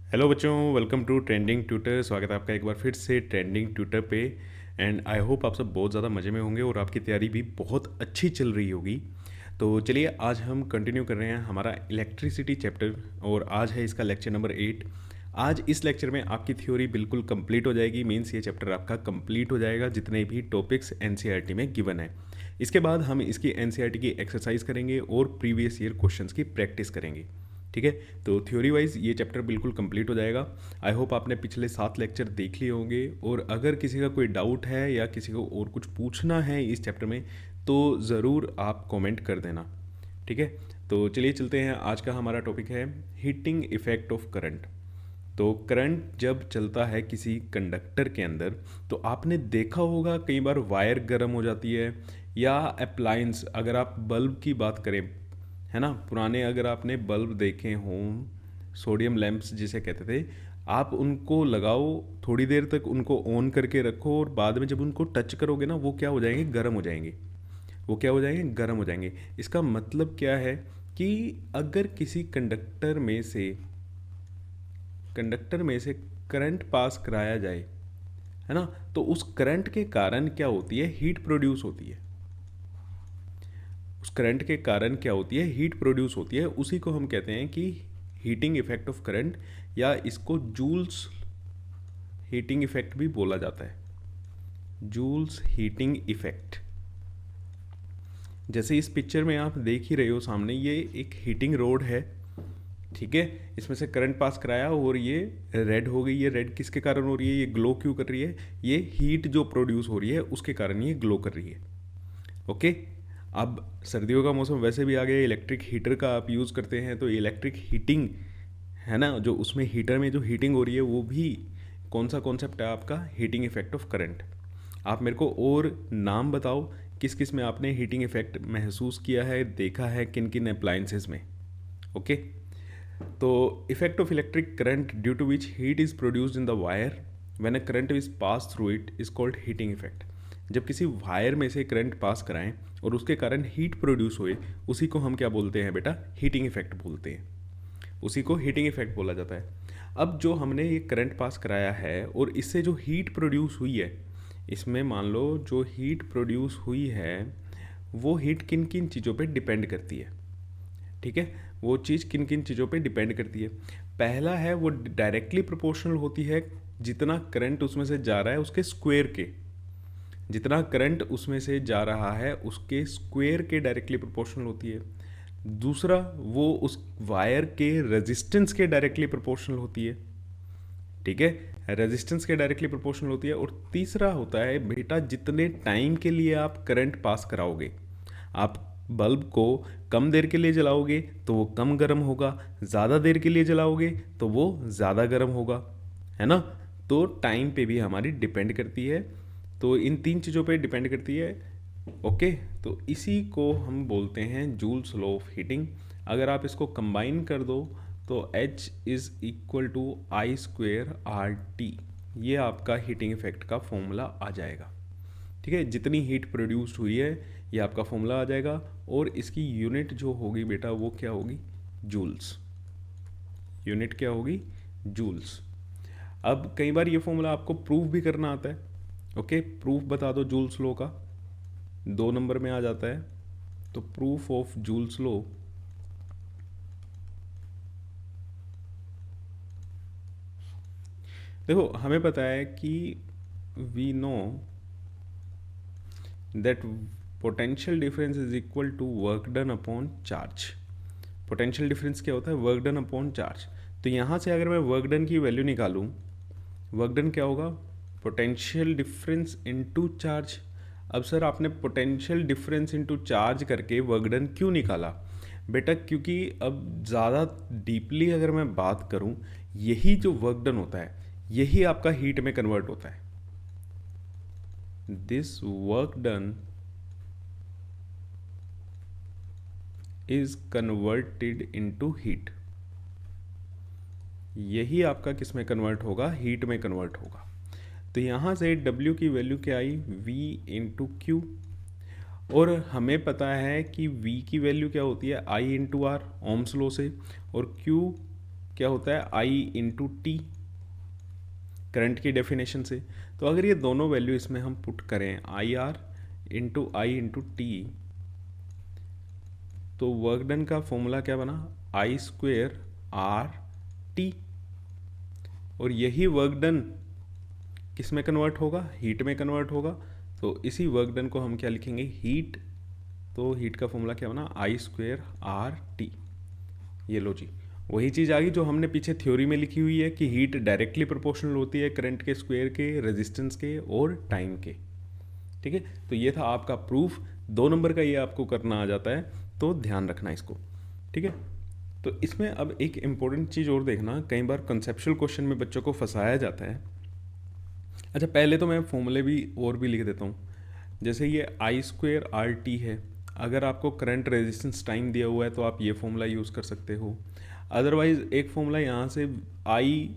Hello बच्चों, welcome to trending tutor. स्वागत है आपका एक बार फिर से ट्रेंडिंग ट्यूटर पे। एंड आई होप आप सब बहुत ज़्यादा मज़े में होंगे और आपकी तैयारी भी बहुत अच्छी चल रही होगी। तो चलिए आज हम कंटिन्यू कर रहे हैं हमारा इलेक्ट्रिसिटी चैप्टर और आज है इसका लेक्चर नंबर 8। आज इस लेक्चर में आपकी थ्योरी बिल्कुल कंप्लीट हो जाएगी। मीन्स ये चैप्टर आपका कंप्लीट हो जाएगा जितने भी टॉपिक्स एनसीईआरटी में गिवन है। इसके बाद हम इसकी एनसीईआरटी की एक्सरसाइज करेंगे और प्रीवियस ईयर क्वेश्चंस की प्रैक्टिस करेंगे। ठीक है, तो थ्योरी वाइज ये चैप्टर बिल्कुल कंप्लीट हो जाएगा। आई होप आपने पिछले 7 लेक्चर देख लिए होंगे और अगर किसी का कोई डाउट है या किसी को और कुछ पूछना है इस चैप्टर में तो ज़रूर आप कमेंट कर देना। ठीक है, तो चलिए चलते हैं। आज का हमारा टॉपिक है हीटिंग इफेक्ट ऑफ करंट। तो करंट जब चलता है किसी कंडक्टर के अंदर तो आपने देखा होगा कई बार वायर गर्म हो जाती है या अप्लायंस, अगर आप बल्ब की बात करें, है ना, पुराने अगर आपने बल्ब देखे हों, सोडियम लैंप्स जिसे कहते थे, आप उनको लगाओ, थोड़ी देर तक उनको ऑन करके रखो और बाद में जब उनको टच करोगे ना वो क्या हो जाएंगे, गर्म हो जाएंगे। वो क्या हो जाएंगे, गर्म हो जाएंगे। इसका मतलब क्या है कि अगर किसी कंडक्टर में से करंट पास कराया जाए, है ना, तो उस करंट के कारण क्या होती है, हीट प्रोड्यूस होती है। उस करंट के कारण क्या होती है, हीट प्रोड्यूस होती है। उसी को हम कहते हैं कि हीटिंग इफेक्ट ऑफ करंट, या इसको जूल्स हीटिंग इफेक्ट भी बोला जाता है। Joule's heating effect. जैसे इस पिक्चर में आप देख ही रहे हो सामने, ये एक हीटिंग रोड है। ठीक है, इसमें से करंट पास कराया और ये रेड हो गई। ये रेड किसके कारण हो रही है, ये ग्लो क्यों कर रही है, ये हीट जो प्रोड्यूस हो रही है उसके कारण ये ग्लो कर रही है। ओके, अब सर्दियों का मौसम वैसे भी आ गया, इलेक्ट्रिक हीटर का आप यूज़ करते हैं तो इलेक्ट्रिक हीटिंग, है ना, जो उसमें हीटर में जो हीटिंग हो रही है वो भी कौन सा कॉन्सेप्ट है आपका, हीटिंग इफेक्ट ऑफ करंट। आप मेरे को और नाम बताओ किस किस में आपने हीटिंग इफेक्ट महसूस किया है, देखा है, किन किन अप्लायंसेस में। ओके, तो effect of electric current due to which heat is produced in the wire when a current is pass through it is called heating effect. जब किसी वायर में से करंट पास कराएं और उसके कारण हीट प्रोड्यूस हुए, उसी को हम क्या बोलते हैं बेटा, हीटिंग इफेक्ट बोलते हैं। उसी को हीटिंग इफेक्ट बोला जाता है। अब जो हमने ये करंट पास कराया है और इससे जो हीट प्रोड्यूस हुई है, इसमें मान लो जो हीट प्रोड्यूस हुई है वो हीट किन किन चीज़ों पे डिपेंड करती है। ठीक है, वो चीज़ किन किन चीज़ों पे डिपेंड करती है। पहला है वो डायरेक्टली प्रोपोर्शनल होती है जितना करंट उसमें से जा रहा है उसके स्क्वायर के, जितना करंट उसमें से जा रहा है उसके स्क्वायर के डायरेक्टली प्रोपोर्शनल होती है। दूसरा, वो उस वायर के रेजिस्टेंस के डायरेक्टली प्रोपोर्शनल होती है। ठीक है, रेजिस्टेंस के डायरेक्टली प्रोपोर्शनल होती है। और तीसरा होता है बेटा जितने टाइम के लिए आप करंट पास कराओगे। आप बल्ब को कम देर के लिए जलाओगे तो वो कम गर्म होगा, ज़्यादा देर के लिए जलाओगे तो वो ज़्यादा गर्म होगा, है ना। तो टाइम पे भी हमारी डिपेंड करती है। तो इन 3 चीज़ों पे डिपेंड करती है। ओके, तो इसी को हम बोलते हैं जूल्स लॉ ऑफ हीटिंग। अगर आप इसको कंबाइन कर दो तो H is equal to I square R T, ये आपका हीटिंग इफेक्ट का फॉर्मूला आ जाएगा। ठीक है, जितनी हीट प्रोड्यूस्ड हुई है ये आपका फॉर्मूला आ जाएगा। और इसकी यूनिट जो होगी बेटा वो क्या होगी, जूल्स। यूनिट क्या होगी, जूल्स। अब कई बार ये फॉर्मूला आपको प्रूफ भी करना आता है। ओके, प्रूफ बता दो जूल्स लॉ का, 2 नंबर में आ जाता है। तो प्रूफ ऑफ जूल्स लॉ, देखो हमें पता है कि we know that potential difference is equal to work done upon charge. Potential difference क्या होता है, वर्क डन अपॉन चार्ज। तो यहाँ से अगर मैं वर्क डन की वैल्यू निकालूँ, वर्क डन क्या होगा, पोटेंशियल डिफरेंस इनटू चार्ज। अब सर आपने पोटेंशियल डिफरेंस इनटू चार्ज करके वर्क डन क्यों निकाला बेटा, क्योंकि अब ज़्यादा डीपली अगर मैं बात करूँ, यही जो वर्क डन होता है यही आपका हीट में कन्वर्ट होता है। This work done is converted into heat. यही आपका किस में कन्वर्ट होगा, हीट में कन्वर्ट होगा। तो यहाँ से W की वैल्यू क्या आई, V इंटू क्यू। और हमें पता है कि V की वैल्यू क्या होती है, I into R, Ohm's law से। और Q क्या होता है आई इंटू टी, करंट की डेफिनेशन से। तो अगर ये दोनों वैल्यू इसमें हम पुट करें I R into I into T, तो वर्क डन का फॉर्मूला क्या बना, आई स्क्वेयर आर टी। और यही वर्क डन किस में कन्वर्ट होगा, हीट में कन्वर्ट होगा। तो इसी वर्क डन को हम क्या लिखेंगे, हीट। तो हीट का फॉर्मूला क्या बना, आई स्क्वेयर आर टी। ये लो जी, वही चीज़ आ गई जो हमने पीछे थ्योरी में लिखी हुई है कि हीट डायरेक्टली प्रोपोर्शनल होती है करंट के स्क्वायर के, रेजिस्टेंस के और टाइम के। ठीक है, तो ये था आपका प्रूफ। 2 नंबर का ये आपको करना आ जाता है, तो ध्यान रखना इसको। ठीक है, तो इसमें अब एक इम्पोर्टेंट चीज़ और देखना, कई बार कंसेप्चुअल क्वेश्चन में बच्चों को फंसाया जाता है। अच्छा, पहले तो मैं फॉर्मूले भी और भी लिख देता हूँ। जैसे ये आई स्क्वेयर आर टी है, अगर आपको करंट रेजिस्टेंस टाइम दिया हुआ है तो आप ये फॉर्मूला यूज़ कर सकते हो। अदरवाइज़ एक फॉर्मूला यहाँ से आई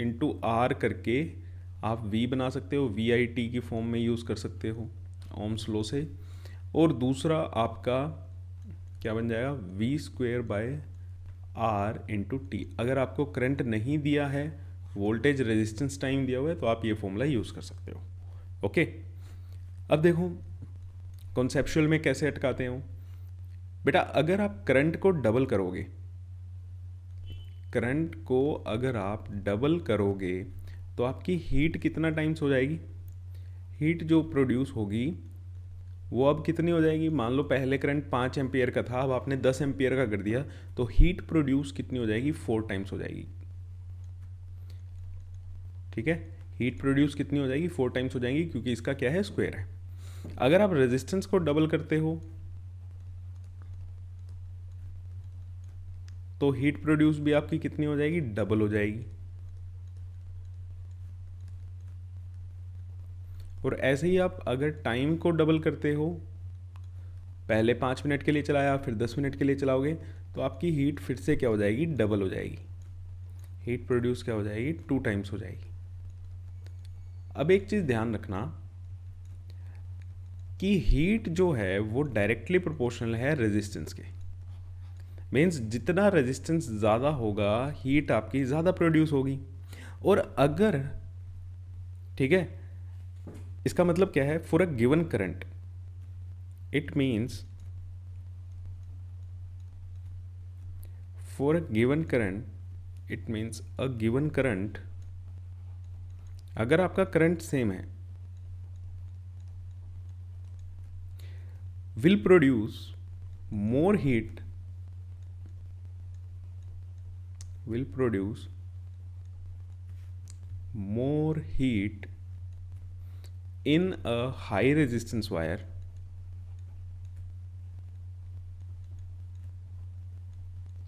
इंटू आर करके आप वी बना सकते हो, वी आई टी की फॉर्म में यूज़ कर सकते हो ओम्स लॉ से। और दूसरा आपका क्या बन जाएगा, V square by R into T. अगर आपको करंट नहीं दिया है, वोल्टेज रेजिस्टेंस टाइम दिया हुआ है, तो आप ये फॉर्मूला यूज़ कर सकते हो। ओके, अब देखो कॉन्सेप्चुअल में कैसे अटकाते हो। बेटा अगर आप करंट को डबल करोगे, करंट को अगर आप डबल करोगे तो आपकी हीट कितना टाइम्स हो जाएगी, हीट जो प्रोड्यूस होगी वो अब कितनी हो जाएगी। मान लो पहले करंट 5 एम्पियर का था, अब आपने 10 एम्पियर का कर दिया, तो हीट प्रोड्यूस कितनी हो जाएगी, 4 टाइम्स हो जाएगी। ठीक है, हीट प्रोड्यूस कितनी हो जाएगी, 4 टाइम्स हो जाएगी, क्योंकि इसका क्या है, स्क्वायर है। अगर आप रेजिस्टेंस को डबल करते हो तो हीट प्रोड्यूस भी आपकी कितनी हो जाएगी, डबल हो जाएगी। और ऐसे ही आप अगर टाइम को डबल करते हो, पहले 5 मिनट के लिए चलाया फिर 10 मिनट के लिए चलाओगे, तो आपकी हीट फिर से क्या हो जाएगी, डबल हो जाएगी। हीट प्रोड्यूस क्या हो जाएगी, 2 टाइम्स हो जाएगी। अब एक चीज़ ध्यान रखना कि हीट जो है वो डायरेक्टली प्रोपोर्शनल है रेजिस्टेंस के। मीन्स जितना रेजिस्टेंस ज़्यादा होगा हीट आपकी ज़्यादा प्रोड्यूस होगी। और अगर, ठीक है, इसका मतलब क्या है, for a given current, it means for a given current, it means a given current, अगर आपका करंट सेम है, will produce more heat, will produce more heat in a high resistance wire,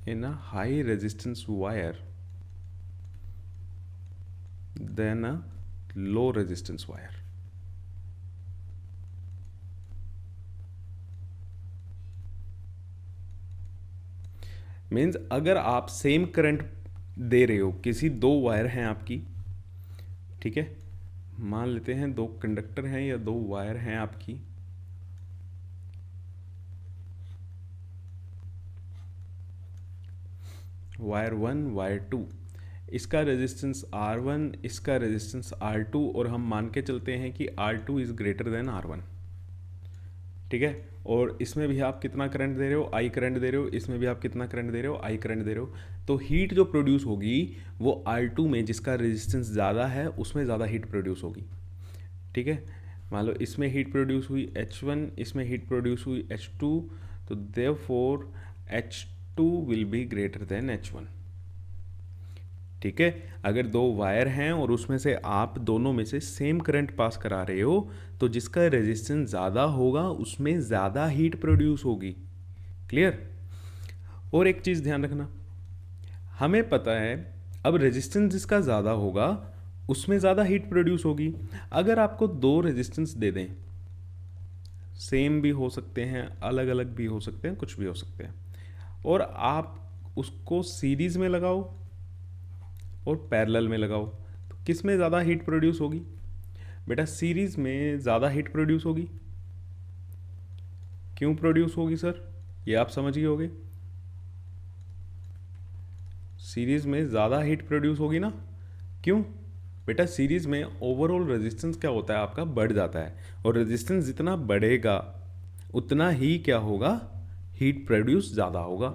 in a high resistance wire than a low resistance wire. Means अगर आप same current दे रहे हो, किसी 2 wire हैं आपकी, ठीक है, मान लेते हैं 2 कंडक्टर हैं या 2 वायर हैं आपकी, वायर 1 वायर 2, इसका रेजिस्टेंस R1, इसका रेजिस्टेंस R2, और हम मान के चलते हैं कि R2 is greater than R1। ठीक है, और इसमें भी आप कितना करंट दे रहे हो, आई करंट दे रहे हो, इसमें भी आप कितना करंट दे रहे हो, आई करंट दे रहे हो। तो हीट जो प्रोड्यूस होगी वो R2 में, जिसका रेजिस्टेंस ज़्यादा है, उसमें ज़्यादा हीट प्रोड्यूस होगी। ठीक है, मान लो इसमें हीट प्रोड्यूस हुई H1, इसमें हीट प्रोड्यूस हुई H2, तो therefore H2 will be greater than H1। ठीक है, अगर 2 वायर हैं और उसमें से आप दोनों में से सेम करंट पास करा रहे हो, तो जिसका रेजिस्टेंस ज़्यादा होगा उसमें ज़्यादा हीट प्रोड्यूस होगी। क्लियर। और एक चीज़ ध्यान रखना, हमें पता है अब रेजिस्टेंस जिसका ज़्यादा होगा उसमें ज़्यादा हीट प्रोड्यूस होगी। अगर आपको 2 रेजिस्टेंस दे दें, सेम भी हो सकते हैं, अलग अलग भी हो सकते हैं, कुछ भी हो सकते हैं, और आप उसको सीरीज़ में लगाओ और पैरेलल में लगाओ, तो किस में ज़्यादा हीट प्रोड्यूस होगी। बेटा सीरीज़ में ज़्यादा हीट प्रोड्यूस होगी। क्यों प्रोड्यूस होगी सर, ये आप समझ गए होगे। सीरीज़ में ज़्यादा हीट प्रोड्यूस होगी ना। क्यों बेटा? सीरीज़ में ओवरऑल रेजिस्टेंस क्या होता है आपका, बढ़ जाता है, और रेजिस्टेंस जितना बढ़ेगा उतना ही क्या होगा, हीट प्रोड्यूस ज़्यादा होगा।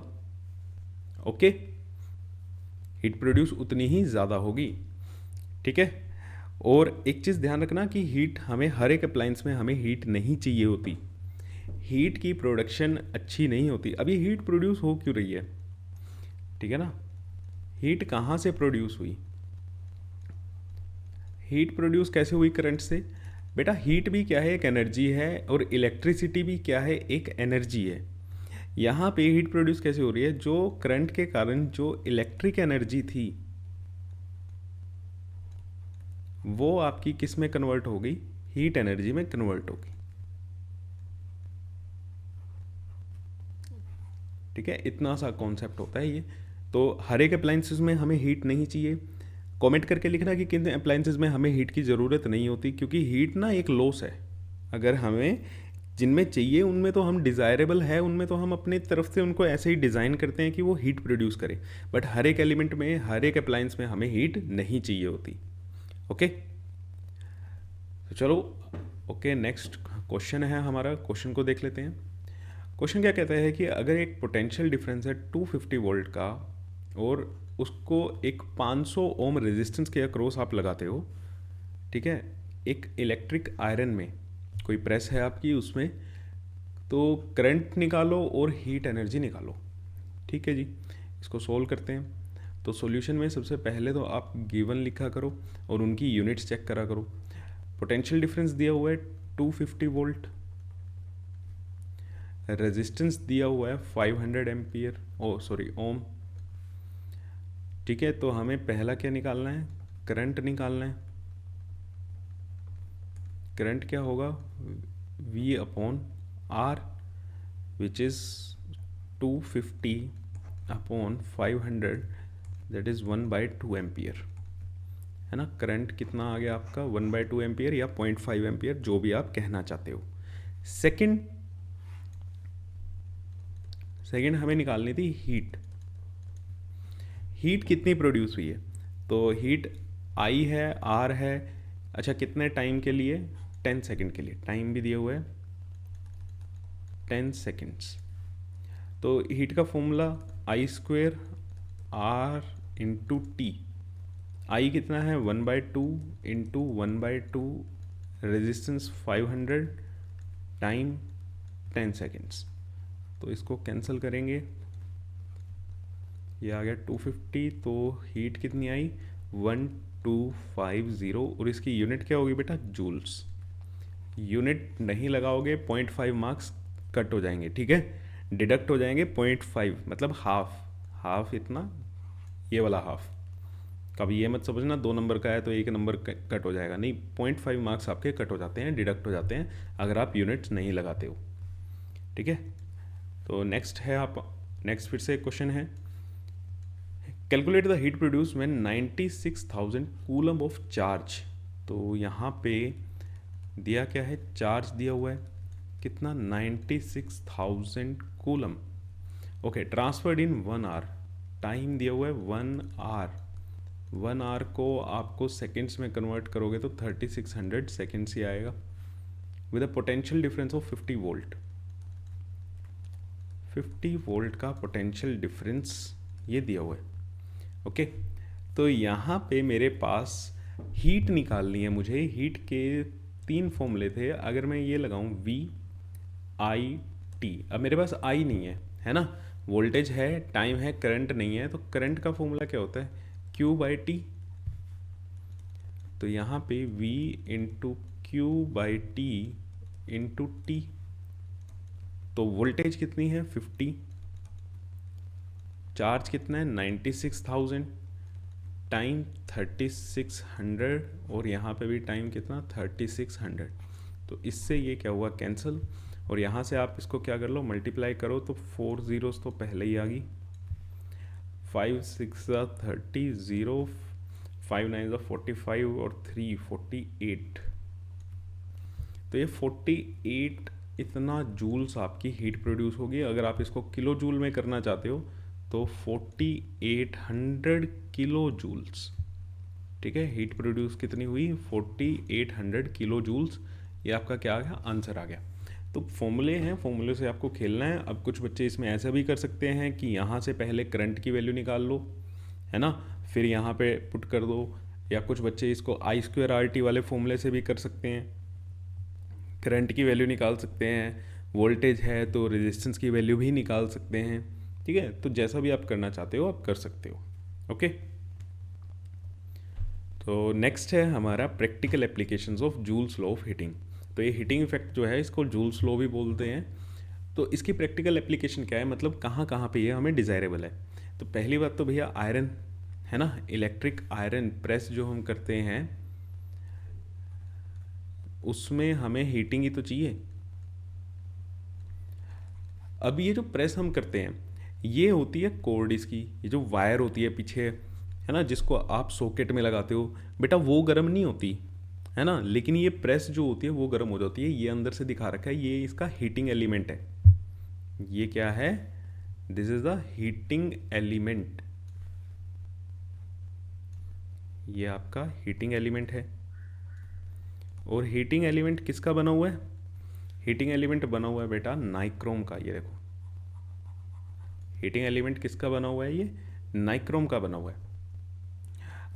ओके, हीट प्रोड्यूस उतनी ही ज़्यादा होगी, ठीक है। और एक चीज़ ध्यान रखना कि हीट हमें, हर एक अप्लायंस में हमें हीट नहीं चाहिए होती, हीट की प्रोडक्शन अच्छी नहीं होती। अब ये हीट प्रोड्यूस हो क्यों रही है, ठीक है ना? हीट कहाँ से प्रोड्यूस हुई, हीट प्रोड्यूस कैसे हुई करंट से? बेटा हीट भी क्या है, एक एनर्जी है, और इलेक्ट्रिसिटी भी क्या है, एक एनर्जी है। यहाँ पे हीट प्रोड्यूस कैसे हो रही है, जो करंट के कारण जो इलेक्ट्रिक एनर्जी थी वो आपकी किस में कन्वर्ट हो गई, हीट एनर्जी में कन्वर्ट हो गई, ठीक है। इतना सा कॉन्सेप्ट होता है ये। तो हर एक अप्लायंसेस में हमें हीट नहीं चाहिए। कमेंट करके लिखना कि किन अप्लायंसेस में हमें हीट की ज़रूरत नहीं होती, क्योंकि हीट ना एक लॉस है। अगर हमें जिनमें चाहिए उनमें तो हम डिज़ायरेबल है, उनमें तो हम अपनी तरफ से उनको ऐसे ही डिज़ाइन करते हैं कि वो हीट प्रोड्यूस करे, बट हर एक एलिमेंट में, हर एक अप्लायंस में हमें हीट नहीं चाहिए होती। ओके, तो चलो, ओके, नेक्स्ट क्वेश्चन है हमारा, क्वेश्चन को देख लेते हैं। क्वेश्चन क्या कहता है कि अगर एक पोटेंशियल डिफरेंस है 250 वोल्ट का, और उसको एक 500 ओम रेजिस्टेंस के अक्रॉस आप लगाते हो, ठीक है, एक इलेक्ट्रिक आयरन में, कोई प्रेस है आपकी उसमें, तो करंट निकालो और हीट एनर्जी निकालो, ठीक है जी। इसको सोल्व करते हैं। तो सॉल्यूशन में सबसे पहले तो आप गिवन लिखा करो और उनकी यूनिट्स चेक करा करो। पोटेंशियल डिफरेंस दिया हुआ है 250 वोल्ट, रेजिस्टेंस दिया हुआ है 500 एम्पियर, ओम, ठीक है। तो हमें पहला क्या निकालना है, करंट निकालना है। करंट क्या होगा, V upon R, which is 250 upon 500, that is 1/2 ampere, है ना। करंट कितना आ गया आपका, 1/2 एम्पियर या 0.5 एम्पियर, जो भी आप कहना चाहते हो। सेकंड हमें निकालनी थी हीट। हीट कितनी प्रोड्यूस हुई है, तो हीट आई है, आर है, अच्छा कितने टाइम के लिए, 10 सेकंड के लिए, टाइम भी दिया हुआ है 10 सेकंड्स। तो हीट का formula I² R into T. I कितना है, 1/2 इंटू 1/2, रेजिस्टेंस 500, टाइम 10 सेकंड्स। तो इसको कैंसिल करेंगे, ये आ गया 250, तो हीट कितनी आई 1250, और इसकी यूनिट क्या होगी बेटा, जूल्स। यूनिट नहीं लगाओगे 0.5 मार्क्स कट हो जाएंगे, ठीक है, डिडक्ट हो जाएंगे 0.5, मतलब हाफ इतना, ये वाला हाफ। कभी ये मत समझना 2 नंबर का है तो 1 नंबर कट हो जाएगा, नहीं, 0.5 मार्क्स आपके कट हो जाते हैं, डिडक्ट हो जाते हैं अगर आप यूनिट्स नहीं लगाते हो, ठीक है। तो नेक्स्ट फिर से क्वेश्चन है, calculate the heat produce when 96,000 coulomb of charge. तो यहाँ पे दिया क्या है, चार्ज दिया हुआ है कितना, 96,000 coulomb, okay, transferred in 1 hour, time दिया हुआ है 1 आवर। 1 आवर को आपको सेकेंड्स में कन्वर्ट करोगे तो 3600 सेकेंड्स ही आएगा, with a potential difference of 50 volt. 50 volt का पोटेंशियल डिफरेंस ये दिया हुआ है, ओके। तो यहाँ पे मेरे पास हीट निकालनी है मुझे। हीट के 3 फॉर्मूले थे, अगर मैं ये लगाऊं VIT, अब मेरे पास I नहीं है ना, वोल्टेज है, टाइम है, करंट नहीं है, तो करंट का फॉर्मूला क्या होता है, Q/T। तो यहाँ पे V into Q/T into T, तो वोल्टेज कितनी है 50, चार्ज कितना है 96,000, टाइम 3600, और यहाँ पे भी टाइम कितना 3600। तो इससे ये क्या हुआ, कैंसिल, और यहाँ से आप इसको क्या कर लो, मल्टीप्लाई करो, तो 4 zeros तो पहले ही आ गई, 5 6 30, 0 5 9 45 और 3 48। तो ये 48 इतना जूल्स आपकी हीट प्रोड्यूस होगी। अगर आप इसको किलो जूल में करना चाहते हो तो 4800 किलो जूल्स, ठीक है। हीट प्रोड्यूस कितनी हुई? 4800 किलो जूल्स। ये आपका क्या आ गया? आंसर आ गया। तो फॉर्मूले हैं, फॉर्मूले से आपको खेलना है। अब कुछ बच्चे इसमें ऐसा भी कर सकते हैं कि यहाँ से पहले करंट की वैल्यू निकाल लो, है ना, फिर यहाँ पे पुट कर दो, या कुछ बच्चे इसको I²RT वाले फॉर्मूले से भी कर सकते हैं, करंट की वैल्यू निकाल सकते हैं, वोल्टेज है तो रेजिस्टेंस की वैल्यू भी निकाल सकते हैं, ठीक है। तो जैसा भी आप करना चाहते हो आप कर सकते हो, ओके। तो नेक्स्ट है हमारा practical applications of joules law of heating. तो ये हीटिंग इफेक्ट जो है इसको जूल्स लॉ भी बोलते हैं। तो इसकी प्रैक्टिकल एप्लीकेशन क्या है, मतलब कहाँ कहाँ पे ये हमें डिज़ायरेबल है। तो पहली बात तो भैया आयरन, है ना, इलेक्ट्रिक आयरन प्रेस जो हम करते हैं उसमें हमें हीटिंग ही तो चाहिए। अब ये जो प्रेस हम करते हैं ये होती है कोर्ड इसकी, ये जो वायर होती है पीछे, है ना, जिसको आप सॉकेट में लगाते हो, बेटा वो गर्म नहीं होती, है ना, लेकिन ये प्रेस जो होती है वो गर्म हो जाती है। ये अंदर से दिखा रखा है, ये इसका हीटिंग एलिमेंट है। ये क्या है? This is the heating element. ये आपका हीटिंग एलिमेंट है। और हीटिंग एलिमेंट किसका बना हुआ है? हीटिंग एलिमेंट बना हुआ है बेटा नाइक्रोम का। ये देखो, हीटिंग एलिमेंट किसका बना हुआ है? ये नाइक्रोम का बना हुआ है।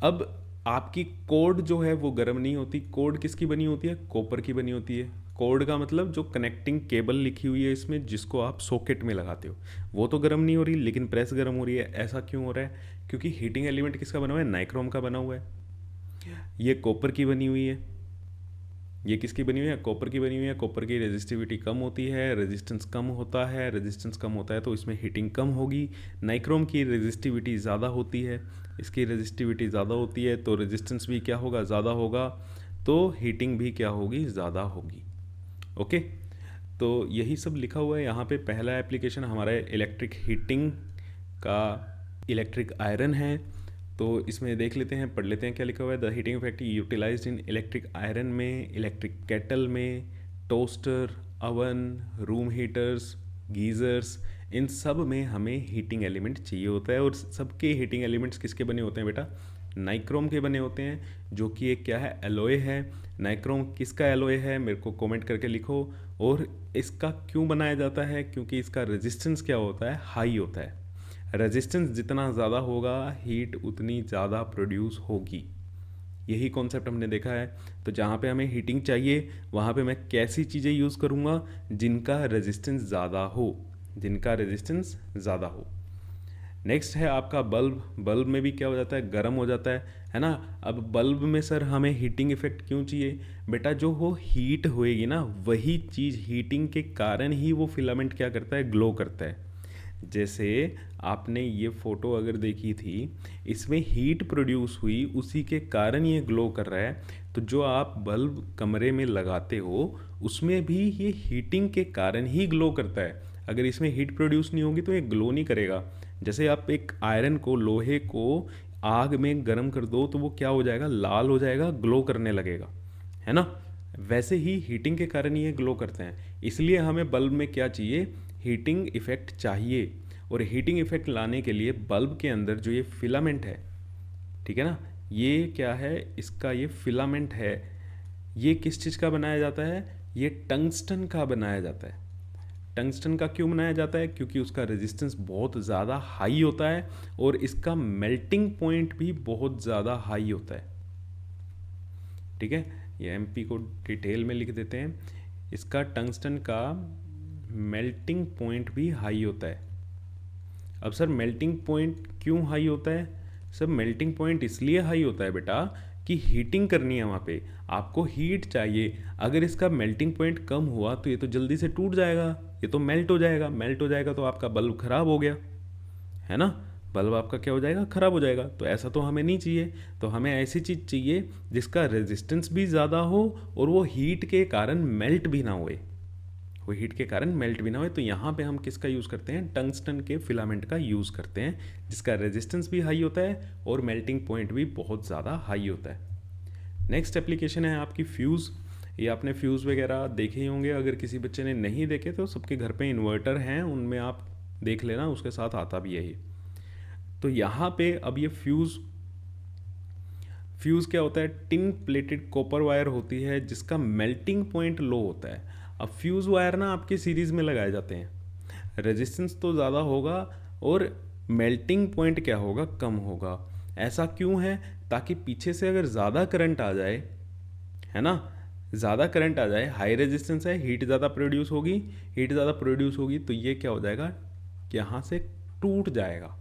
अब आपकी कोड जो है वो गर्म नहीं होती। कोड किसकी बनी होती है? कॉपर की बनी होती है। कोड का मतलब जो कनेक्टिंग केबल लिखी हुई है इसमें, जिसको आप सॉकेट में लगाते हो, वो तो गर्म नहीं हो रही, लेकिन प्रेस गर्म हो रही है। ऐसा क्यों हो रहा है? क्योंकि हीटिंग एलिमेंट किसका बना हुआ है? नाइक्रोम का बना हुआ है। ये कॉपर की बनी हुई है। ये किसकी बनी हुई है? कॉपर की बनी हुई है। कॉपर की रेजिस्टिविटी कम होती है, रेजिस्टेंस कम होता है, रेजिस्टेंस कम होता है तो इसमें हीटिंग कम होगी। नाइक्रोम की रेजिस्टिविटी ज़्यादा होती है, इसकी रेजिस्टिविटी ज़्यादा होती है तो रेजिस्टेंस भी क्या होगा? ज़्यादा होगा, तो हीटिंग भी क्या होगी? ज़्यादा होगी, ओके। तो यही सब लिखा हुआ है यहाँ पे। पहला एप्लीकेशन हमारा इलेक्ट्रिक हीटिंग का इलेक्ट्रिक आयरन है। तो इसमें देख लेते हैं, पढ़ लेते हैं क्या लिखा हुआ है। The heating effect utilized in electric iron में, इलेक्ट्रिक केटल में, toaster, oven, room heaters, geysers, इन सब में हमें हीटिंग एलिमेंट चाहिए होता है। और सबके हीटिंग एलिमेंट्स किसके बने होते हैं बेटा? नाइक्रोम के बने होते हैं, जो कि एक क्या है? एलॉय है। नाइक्रोम किसका एलॉय है? मेरे को कमेंट करके लिखो। और इसका क्यों बनाया जाता है? क्योंकि इसका रेजिस्टेंस क्या होता है? हाई होता है। रेजिस्टेंस जितना ज़्यादा होगा हीट उतनी ज़्यादा प्रोड्यूस होगी। यही कॉन्सेप्ट हमने देखा है। तो जहाँ पे हमें हीटिंग चाहिए वहाँ पे मैं कैसी चीज़ें यूज़ करूँगा? जिनका रेजिस्टेंस ज़्यादा हो, जिनका रेजिस्टेंस ज़्यादा हो। नेक्स्ट है आपका बल्ब। बल्ब में भी क्या हो जाता है? गर्म हो जाता है ना। अब बल्ब में सर हमें हीटिंग इफेक्ट क्यों चाहिए? बेटा जो वो हीट होएगी ना, वही चीज़ हीटिंग के कारण ही वो फिलामेंट क्या करता है? ग्लो करता है। जैसे आपने ये फोटो अगर देखी थी, इसमें हीट प्रोड्यूस हुई, उसी के कारण ये ग्लो कर रहा है। तो जो आप बल्ब कमरे में लगाते हो उसमें भी ये हीटिंग के कारण ही ग्लो करता है। अगर इसमें हीट प्रोड्यूस नहीं होगी तो ये ग्लो नहीं करेगा। जैसे आप एक आयरन को, लोहे को आग में गर्म कर दो तो वो क्या हो जाएगा? लाल हो जाएगा, ग्लो करने लगेगा, है ना। वैसे ही हीटिंग के कारण ये ग्लो करते हैं। इसलिए हमें बल्ब में क्या चाहिए? हीटिंग इफेक्ट चाहिए। और हीटिंग इफेक्ट लाने के लिए बल्ब के अंदर जो ये फिलामेंट है, ठीक है ना, ये क्या है? इसका ये फिलामेंट है, ये किस चीज़ का बनाया जाता है? ये टंगस्टन का बनाया जाता है। टंगस्टन का क्यों बनाया जाता है? क्योंकि उसका रेजिस्टेंस बहुत ज़्यादा हाई होता है और इसका मेल्टिंग पॉइंट भी बहुत ज़्यादा हाई होता है, ठीक है। ये एमपी को डिटेल में लिख देते हैं। इसका टंगस्टन का मेल्टिंग पॉइंट भी हाई होता है। अब सर मेल्टिंग पॉइंट क्यों हाई होता है? सर मेल्टिंग पॉइंट इसलिए हाई होता है बेटा कि हीटिंग करनी है, वहाँ पे आपको हीट चाहिए। अगर इसका मेल्टिंग पॉइंट कम हुआ तो ये तो जल्दी से टूट जाएगा, ये तो मेल्ट हो जाएगा। मेल्ट हो जाएगा तो आपका बल्ब ख़राब हो गया, है ना। बल्ब आपका क्या हो जाएगा? ख़राब हो जाएगा। तो ऐसा तो हमें नहीं चाहिए। तो हमें ऐसी चीज़ चाहिए जिसका रेजिस्टेंस भी ज़्यादा हो और वो हीट के कारण मेल्ट भी ना हुए, वो हीट के कारण मेल्ट भी ना हो। तो यहाँ पे हम किसका यूज़ करते हैं? टंगस्टन के फिलामेंट का यूज़ करते हैं, जिसका रेजिस्टेंस भी हाई होता है और मेल्टिंग पॉइंट भी बहुत ज़्यादा हाई होता है। नेक्स्ट एप्लीकेशन है आपकी फ्यूज़। ये आपने फ्यूज़ वगैरह देखे ही होंगे। अगर किसी बच्चे ने नहीं देखे तो सबके घर पे इन्वर्टर हैं, उनमें आप देख लेना, उसके साथ आता भी है ये। तो यहाँ पे अब ये फ्यूज़ क्या होता है, टिन प्लेटेड कॉपर वायर होती है जिसका मेल्टिंग पॉइंट लो होता है। अब फ्यूज़ वायर ना आपके सीरीज़ में लगाए जाते हैं, रेजिस्टेंस तो ज़्यादा होगा और मेल्टिंग पॉइंट क्या होगा, कम होगा। ऐसा क्यों है, ताकि पीछे से अगर ज़्यादा करंट आ जाए, है ना, ज़्यादा करंट आ जाए, हाई रेजिस्टेंस है, हीट ज़्यादा प्रोड्यूस होगी तो ये क्या हो जाएगा, यहाँ से टूट जाएगा।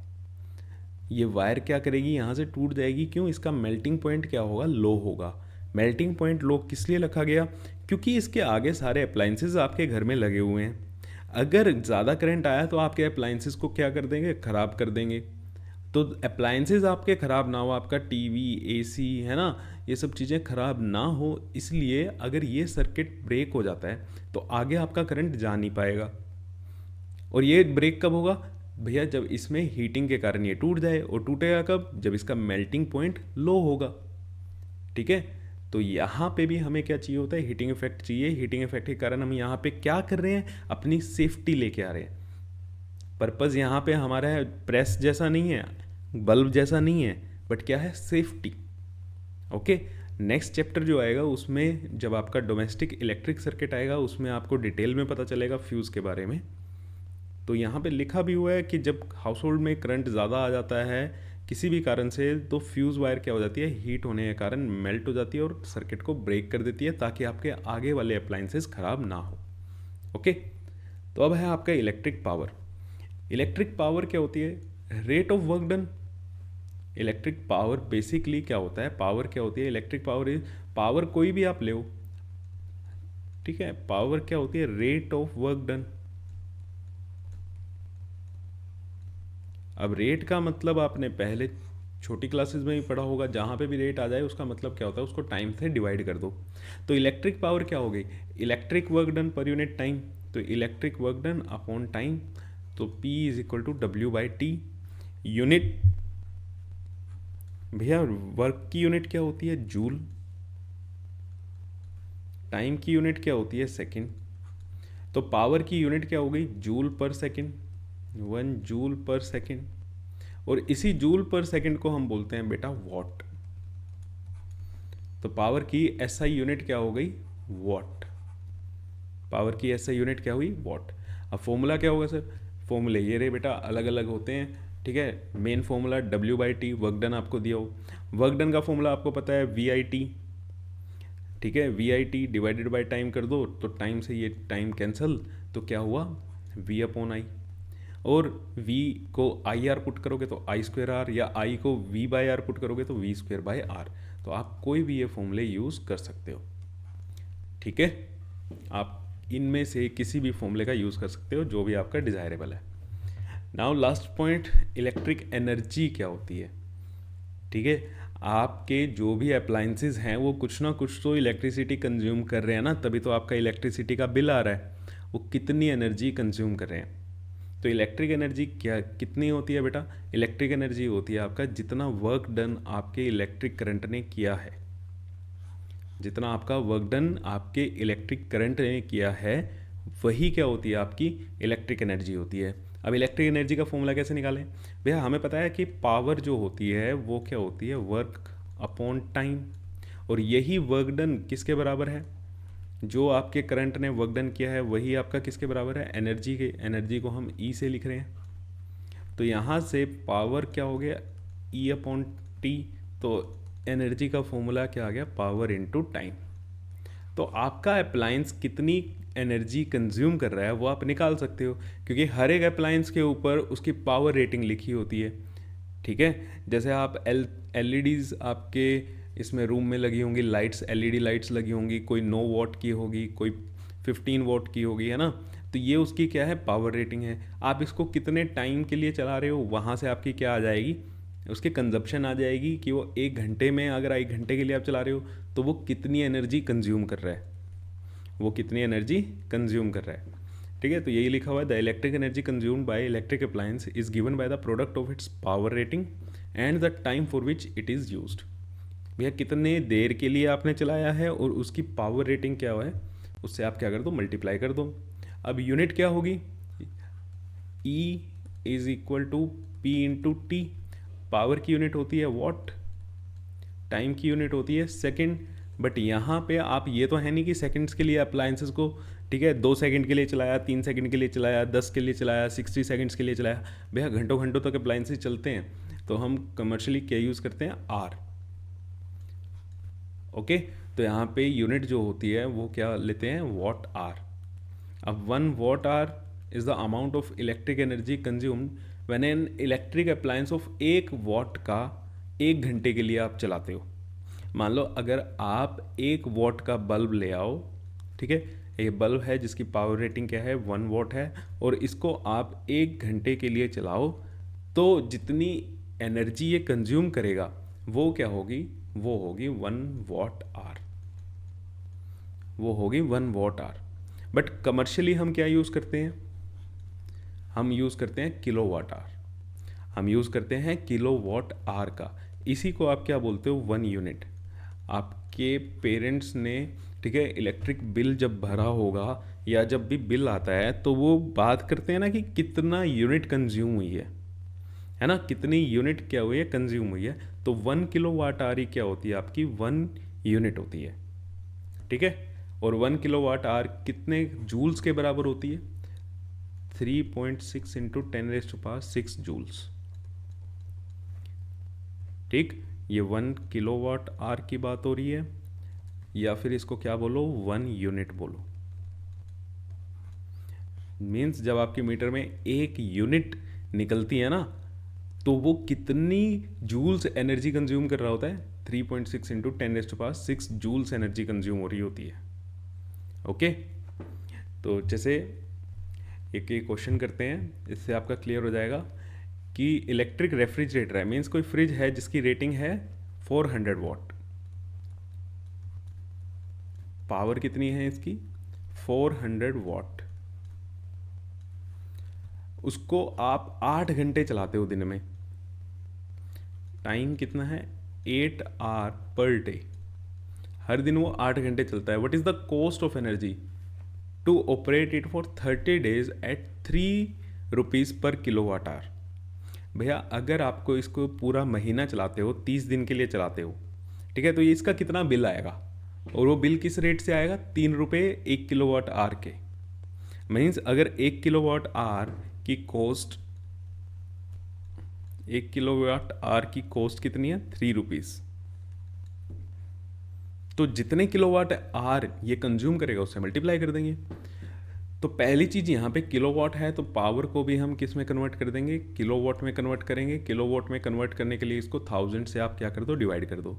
ये वायर क्या करेगी, यहाँ से टूट जाएगी। क्यों, इसका मेल्टिंग पॉइंट क्या होगा, लो होगा। मेल्टिंग पॉइंट लो किस लिए रखा गया, क्योंकि इसके आगे सारे अप्लाइंसेस आपके घर में लगे हुए हैं। अगर ज़्यादा करंट आया तो आपके अप्लाइंसेस को क्या कर देंगे, ख़राब कर देंगे। तो अप्लाइंसेस आपके ख़राब ना हो, आपका टीवी, एसी, है ना, ये सब चीज़ें ख़राब ना हो, इसलिए अगर ये सर्किट ब्रेक हो जाता है तो आगे आपका करंट जा नहीं पाएगा। और ये ब्रेक कब होगा भैया, जब इसमें हीटिंग के कारण ये टूट जाए। और टूटेगा कब, जब इसका मेल्टिंग पॉइंट लो होगा। ठीक है, तो यहाँ पे भी हमें क्या चाहिए होता है, हीटिंग इफेक्ट चाहिए। हीटिंग इफेक्ट के कारण हम यहाँ पे क्या कर रहे हैं, अपनी सेफ्टी लेके आ रहे हैं। पर्पज़ यहाँ पे हमारा है प्रेस जैसा नहीं है, बल्ब जैसा नहीं है, बट क्या है, सेफ्टी। ओके, नेक्स्ट चैप्टर जो आएगा उसमें जब आपका डोमेस्टिक इलेक्ट्रिक सर्किट आएगा उसमें आपको डिटेल में पता चलेगा फ्यूज़ के बारे में। तो यहाँ पे लिखा भी हुआ है कि जब हाउस होल्ड में करंट ज़्यादा आ जाता है किसी भी कारण से, तो फ्यूज़ वायर क्या हो जाती है, हीट होने के कारण मेल्ट हो जाती है और सर्किट को ब्रेक कर देती है, ताकि आपके आगे वाले अप्लाइंसेस ख़राब ना हो। ओके, तो अब है आपका इलेक्ट्रिक पावर। इलेक्ट्रिक पावर क्या होती है, rate of work done. Electric power basically क्या होता है, पावर क्या होती है, इलेक्ट्रिक पावर इज, पावर कोई भी आप ले, ठीक है, पावर क्या होती है, रेट ऑफ वर्क डन। अब रेट का मतलब आपने पहले छोटी क्लासेस में भी पढ़ा होगा, जहाँ पे भी रेट आ जाए उसका मतलब क्या होता है, उसको टाइम से डिवाइड कर दो। तो इलेक्ट्रिक पावर क्या हो गई, electric work done per unit time. तो electric work done upon time, तो P is equal to W/T। Unit भैया, वर्क की यूनिट क्या होती है, जूल। टाइम की यूनिट क्या होती है, सेकंड। तो पावर की यूनिट क्या हो गई, जूल पर सेकंड, 1 जूल पर सेकंड। और इसी जूल पर सेकंड को हम बोलते हैं बेटा वॉट। तो पावर की एसआई यूनिट क्या हो गई, वॉट। पावर की एसआई यूनिट क्या हुई, वॉट। अब फॉर्मूला क्या होगा सर, फॉर्मूले ये रहे बेटा, अलग अलग होते हैं। ठीक है, main formula W/T, work done आपको दिया हो। वर्क डन का फॉर्मूला आपको पता है VIT। ठीक है, VIT डिवाइडेड बाय टाइम कर दो, तो टाइम से ये टाइम कैंसिल, तो क्या हुआ, V/I। और V को IR पुट करोगे तो I²R, या I को V/R पुट करोगे तो V²/R। तो आप कोई भी ये फॉर्मूले यूज़ कर सकते हो। ठीक है, आप इनमें से किसी भी फॉर्मूले का यूज़ कर सकते हो जो भी आपका डिज़ायरेबल है। Now last point, electric energy क्या होती है। ठीक है, आपके जो भी अप्लाइंसेस हैं वो कुछ ना कुछ तो इलेक्ट्रिसिटी कंज्यूम कर रहे हैं ना, तभी तो आपका इलेक्ट्रिसिटी का बिल आ रहा है। वो कितनी एनर्जी कंज्यूम कर रहे हैं। तो इलेक्ट्रिक एनर्जी क्या कितनी होती है बेटा, इलेक्ट्रिक एनर्जी होती है आपका जितना वर्क डन आपके इलेक्ट्रिक करंट ने किया है। जितना आपका वर्क डन आपके इलेक्ट्रिक करंट ने किया है, वही क्या होती है, आपकी इलेक्ट्रिक एनर्जी होती है। अब इलेक्ट्रिक एनर्जी का फॉर्मूला कैसे निकालें भैया, हमें पता है कि पावर जो होती है वो क्या होती है, वर्क अपॉन टाइम। और यही वर्क डन किसके बराबर है, जो आपके करंट ने वर्क डन किया है वही आपका किसके बराबर है, एनर्जी के। एनर्जी को हम E से लिख रहे हैं। तो यहाँ से पावर क्या हो गया, E/T। तो एनर्जी का फॉर्मूला क्या आ गया, पावर इनटू टाइम। तो आपका अप्लायंस कितनी एनर्जी कंज्यूम कर रहा है वो आप निकाल सकते हो, क्योंकि हर एक अप्लायंस के ऊपर उसकी पावर रेटिंग लिखी होती है। ठीक है, जैसे आप LEDs आपके इसमें रूम में लगी होंगी, लाइट्स, LED लाइट्स लगी होंगी, कोई 9 वॉट की होगी, कोई 15 वॉट की होगी, है ना। तो ये उसकी क्या है, पावर रेटिंग है। आप इसको कितने टाइम के लिए चला रहे हो, वहाँ से आपकी क्या आ जाएगी, उसकी कंजप्शन आ जाएगी कि वो 1 घंटे में, अगर 1 घंटे के लिए आप चला रहे हो तो वो कितनी एनर्जी कंज्यूम कर रहा है, वो कितनी एनर्जी कंज्यूम कर रहा है। ठीक है, तो यही लिखा हुआ है, the electric energy consumed by electric appliance is given by the product of its power rating and the time for which it is used. भैया कितने देर के लिए आपने चलाया है और उसकी पावर रेटिंग क्या है, उससे आप क्या कर दो, मल्टीप्लाई कर दो। अब यूनिट क्या होगी, E is equal to P into T. Power की यूनिट होती है वॉट, टाइम की यूनिट होती है सेकंड। बट यहाँ पे आप ये तो है नहीं कि सेकंड्स के लिए अप्लायंसेस को, ठीक है, 2 सेकंड के लिए चलाया, 3 सेकंड के लिए चलाया, 10 के लिए चलाया, 60 सेकंड्स के लिए चलाया। भैया घंटों घंटों तक अप्लायंसेस चलते हैं, तो हम कमर्शियली क्या यूज़ करते हैं, आर। ओके, तो यहाँ पे यूनिट जो होती है वो क्या लेते हैं, वॉट आर। अब 1 watt hour is the amount of electric energy consumed when an electric appliance of 1 watt का 1 घंटे के लिए आप चलाते हो। मान लो अगर आप 1 वॉट का बल्ब ले आओ, ठीक है, ये बल्ब है जिसकी पावर रेटिंग क्या है, 1 वॉट है, और इसको आप 1 घंटे के लिए चलाओ, तो जितनी एनर्जी ये कंज्यूम करेगा वो क्या होगी, वो होगी 1 वॉट आर, वो होगी 1 वॉट आर। बट कमर्शियली हम क्या यूज़ करते हैं, हम यूज़ करते हैं किलो वाट आर, हम यूज़ करते हैं किलो वॉट आर का। इसी को आप क्या बोलते हो, 1 यूनिट। आपके पेरेंट्स ने, ठीक है, इलेक्ट्रिक बिल जब भरा होगा या जब भी बिल आता है तो वो बात करते हैं ना कि कितना यूनिट कंज्यूम हुई है ना, कितनी यूनिट क्या हुई है, कंज्यूम हुई है। तो 1 किलो वाट आर ही क्या होती है, आपकी 1 यूनिट होती है, ठीक है। और 1 किलो वाट आर कितने जूल्स के बराबर होती है, 3.6 इंटू 10⁻⁶ जूल्स, ठीक। ये 1 किलोवाट आर की बात हो रही है, या फिर इसको क्या बोलो, 1 यूनिट बोलो। मीन्स जब आपके मीटर में 1 यूनिट निकलती है ना, तो वो कितनी जूल्स एनर्जी कंज्यूम कर रहा होता है, 3.6 इंटू 10⁻⁶ जूल्स एनर्जी कंज्यूम हो रही होती है। ओके, तो जैसे एक क्वेश्चन करते हैं, इससे आपका क्लियर हो जाएगा कि इलेक्ट्रिक रेफ्रिजरेटर है, मीन्स कोई फ्रिज है जिसकी रेटिंग है 400 वॉट, पावर कितनी है इसकी, 400 वॉट। उसको आप 8 घंटे चलाते हो दिन में, टाइम कितना है, 8 आवर पर डे, हर दिन वो 8 घंटे चलता है। What is the cost of energy to operate it for 30 days at 3 rupees per kilo watt hour. भैया अगर आपको इसको पूरा महीना चलाते हो, 30 दिन के लिए चलाते हो, ठीक है, तो ये इसका कितना बिल आएगा, और वो बिल किस रेट से आएगा, 3 रुपये 1 किलो वाट आवर के। मीन्स अगर 1 किलो वाट आवर की कॉस्ट, 1 किलो वाट आवर की कॉस्ट कितनी है, 3 रुपीज़, तो जितने किलो वाट आवर ये कंज्यूम करेगा उससे मल्टीप्लाई कर देंगे। तो पहली चीज़ यहाँ पे किलोवाट है, तो पावर को भी हम किस में कन्वर्ट कर देंगे, किलोवाट में कन्वर्ट करेंगे। किलोवाट में कन्वर्ट करने के लिए इसको 1000 से आप क्या कर दो, डिवाइड कर दो।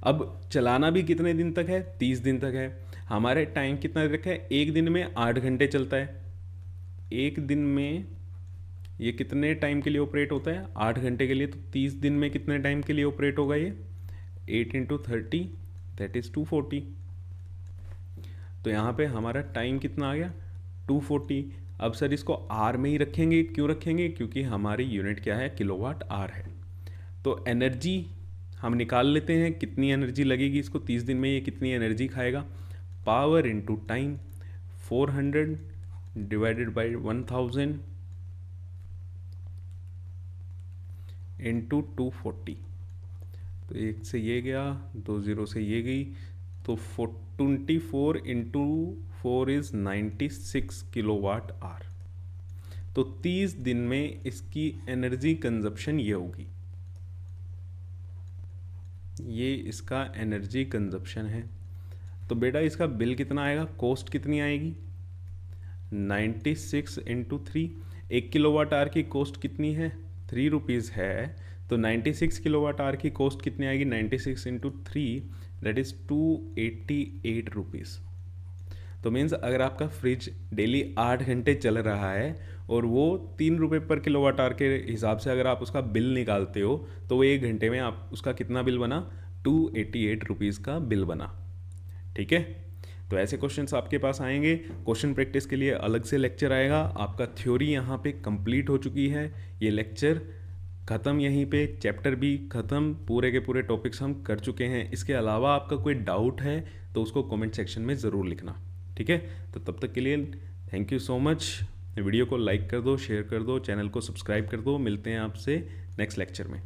अब चलाना भी कितने दिन तक है, 30 दिन तक है। हमारे टाइम कितना तक है, एक दिन में 8 घंटे चलता है। एक दिन में ये कितने टाइम के लिए ऑपरेट होता है, 8 घंटे के लिए। तो 30 दिन में कितने टाइम के लिए ऑपरेट होगा ये, 8 इंटू 30 दैट इज़ 240। तो यहाँ पे हमारा टाइम कितना आ गया, 240। अब सर इसको आर में ही रखेंगे, क्यों रखेंगे, क्योंकि हमारी यूनिट क्या है, किलोवाट आर है। तो एनर्जी हम निकाल लेते हैं, कितनी एनर्जी लगेगी इसको 30 दिन में, ये कितनी एनर्जी खाएगा, power into time, 400 divided by 1000 into 240। तो एक से ये गया, 2 0 से ये गई, तो 24 इंटू 4 इज़ 96 किलोवाट आवर। तो 30 दिन में इसकी एनर्जी कंजप्शन ये होगी, ये इसका एनर्जी कंजप्शन है। तो बेटा इसका बिल कितना आएगा, कॉस्ट कितनी आएगी, 96 इंटू 3। 1 किलोवाट आवर की कॉस्ट कितनी है, 3 रुपीज़ है, तो 96 किलोवाट आवर की कॉस्ट कितनी आएगी, 96 इंटू 3 दैट इज़ 288 रुपीज़। तो मीन्स अगर आपका फ्रिज डेली 8 घंटे चल रहा है और वो 3 रुपये पर किलोवाट आवर के हिसाब से अगर आप उसका बिल निकालते हो, तो वो 1 घंटे में आप उसका कितना बिल बना, 288 रुपीज़ का बिल बना। ठीक है, तो ऐसे क्वेश्चंस आपके पास आएंगे। क्वेश्चन प्रैक्टिस के लिए अलग से लेक्चर आएगा। आपका थ्योरी यहाँ पे कंप्लीट हो चुकी है, ये लेक्चर ख़त्म, यहीं पे चैप्टर भी ख़त्म, पूरे के पूरे टॉपिक्स हम कर चुके हैं। इसके अलावा आपका कोई डाउट है तो उसको कमेंट सेक्शन में ज़रूर लिखना, ठीक है। तो तब तक के लिए thank you so much. Video को लाइक कर दो, शेयर कर दो, चैनल को सब्सक्राइब कर दो। मिलते हैं आपसे नेक्स्ट लेक्चर में।